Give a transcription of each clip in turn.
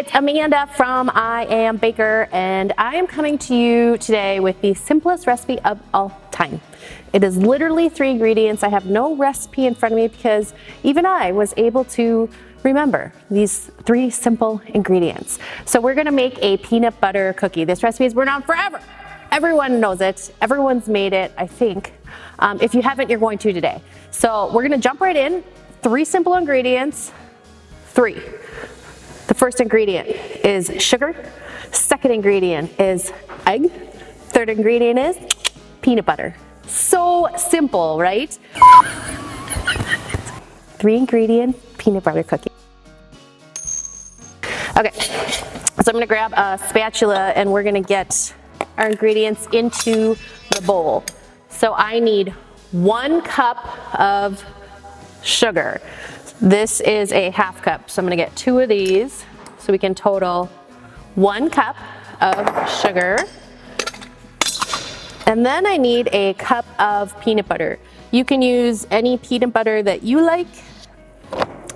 It's Amanda from iambaker, and I am coming to you today with the simplest recipe of all time. It is literally 3 ingredients. I have no recipe in front of me because even I was able to remember these 3 simple ingredients. So we're gonna make a peanut butter cookie. This recipe has been around forever. Everyone knows it. Everyone's made it, I think. If you haven't, you're going to today. So we're gonna jump right in. 3 simple ingredients. 3. The first ingredient is sugar. Second ingredient is egg. Third ingredient is peanut butter. So simple, right? 3 ingredient peanut butter cookie. Okay, so I'm gonna grab a spatula and we're gonna get our ingredients into the bowl. So I need 1 cup of sugar. This is a ½ cup, so I'm gonna get 2 of these so we can total 1 cup of sugar. And then I need a cup of peanut butter. You can use any peanut butter that you like.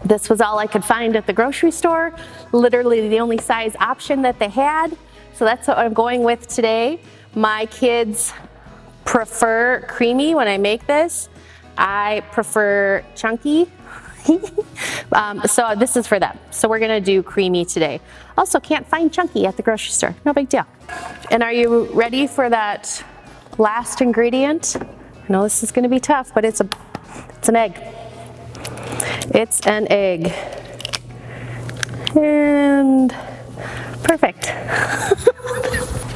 This was all I could find at the grocery store, literally the only size option that they had. So that's what I'm going with today. My kids prefer creamy when I make this. I prefer chunky. So this is for them. So we're gonna do creamy today. Also can't find chunky at the grocery store, no big deal. And are you ready for that last ingredient? I know this is gonna be tough, but it's an egg. It's an egg. And perfect.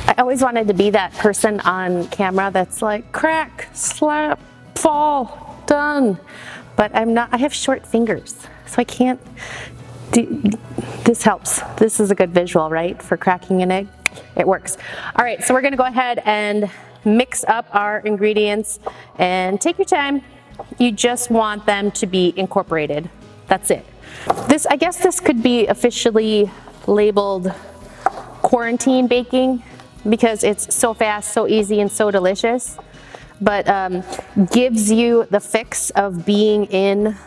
I always wanted to be that person on camera that's like crack, slap, fall, done. But I'm not, I have short fingers, so I can't do, this helps. This is a good visual, right? For cracking an egg, it works. All right, so we're gonna go ahead and mix up our ingredients and take your time. You just want them to be incorporated. That's it. This, I guess this could be officially labeled quarantine baking because it's so fast, so easy, and so delicious. But gives you the fix of being in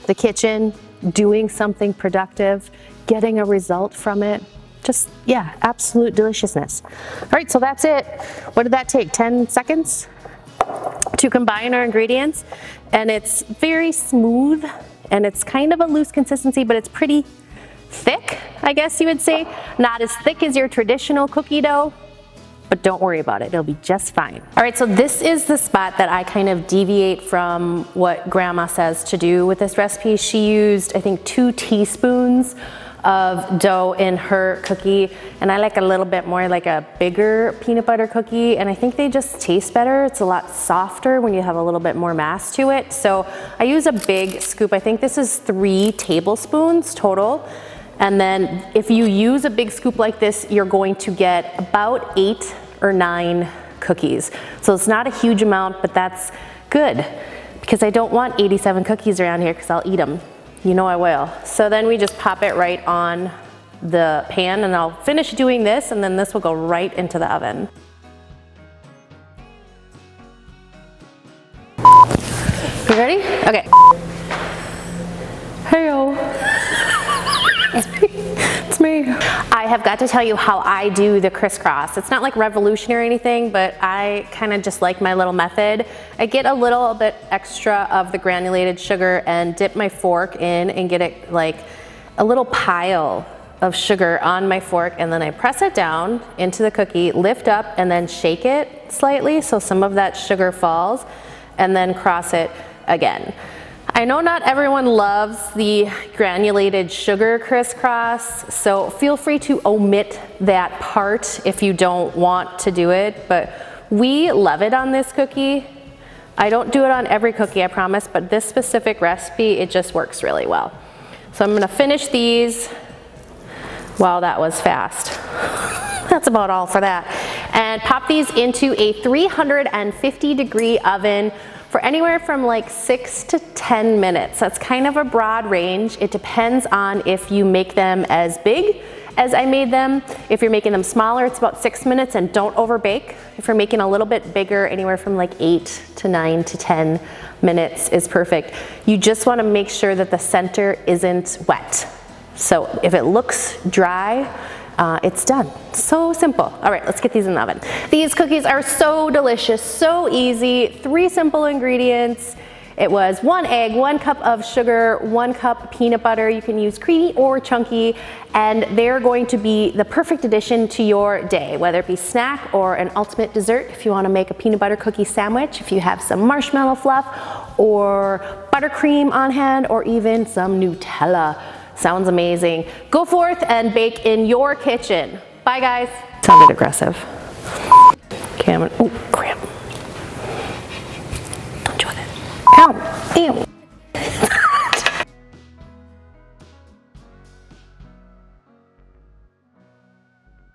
the kitchen, doing something productive, getting a result from it. Just, yeah, absolute deliciousness. All right, so that's it. What did that take? 10 seconds to combine our ingredients? And it's very smooth, and it's kind of a loose consistency, but it's pretty thick, I guess you would say. Not as thick as your traditional cookie dough, but don't worry about it, it'll be just fine. All right, so this is the spot that I kind of deviate from what Grandma says to do with this recipe. She used, I think, 2 teaspoons of dough in her cookie, and I like a little bit more like a bigger peanut butter cookie, and I think they just taste better. It's a lot softer when you have a little bit more mass to it. So I use a big scoop. I think this is 3 tablespoons total. And then if you use a big scoop like this, you're going to get about 8 or 9 cookies. So it's not a huge amount, but that's good because I don't want 87 cookies around here because I'll eat them. You know I will. So then we just pop it right on the pan, and I'll finish doing this, and then this will go right into the oven. You ready? Okay. Hey-o. It's me. I have got to tell you how I do the crisscross. It's not like revolutionary or anything, but I kind of just like my little method. I get a little bit extra of the granulated sugar and dip my fork in and get it like a little pile of sugar on my fork, and then I press it down into the cookie, lift up, and then shake it slightly so some of that sugar falls, and then cross it again. I know not everyone loves the granulated sugar crisscross, so feel free to omit that part if you don't want to do it, but we love it on this cookie. I don't do it on every cookie, I promise, but this specific recipe, it just works really well. So I'm gonna finish these. Wow, that was fast. That's about all for that. And pop these into a 350-degree oven for anywhere from like 6 to 10 minutes. That's kind of a broad range. It depends on if you make them as big as I made them. If you're making them smaller, it's about 6 minutes, and don't overbake. If you're making a little bit bigger, anywhere from like 8 to 9 to 10 minutes is perfect. You just wanna make sure that the center isn't wet. So if it looks dry, it's done. So simple. All right, let's get these in the oven. These cookies are so delicious, so easy. 3 simple ingredients. It was 1 egg, 1 cup of sugar, 1 cup peanut butter. You can use creamy or chunky, and they're going to be the perfect addition to your day, whether it be snack or an ultimate dessert. If you want to make a peanut butter cookie sandwich, if you have some marshmallow fluff or buttercream on hand, or even some Nutella. Sounds amazing. Go forth and bake in your kitchen. Bye, guys. Sounded aggressive. Okay, ooh, cramp. Don't do it. Ow, ew.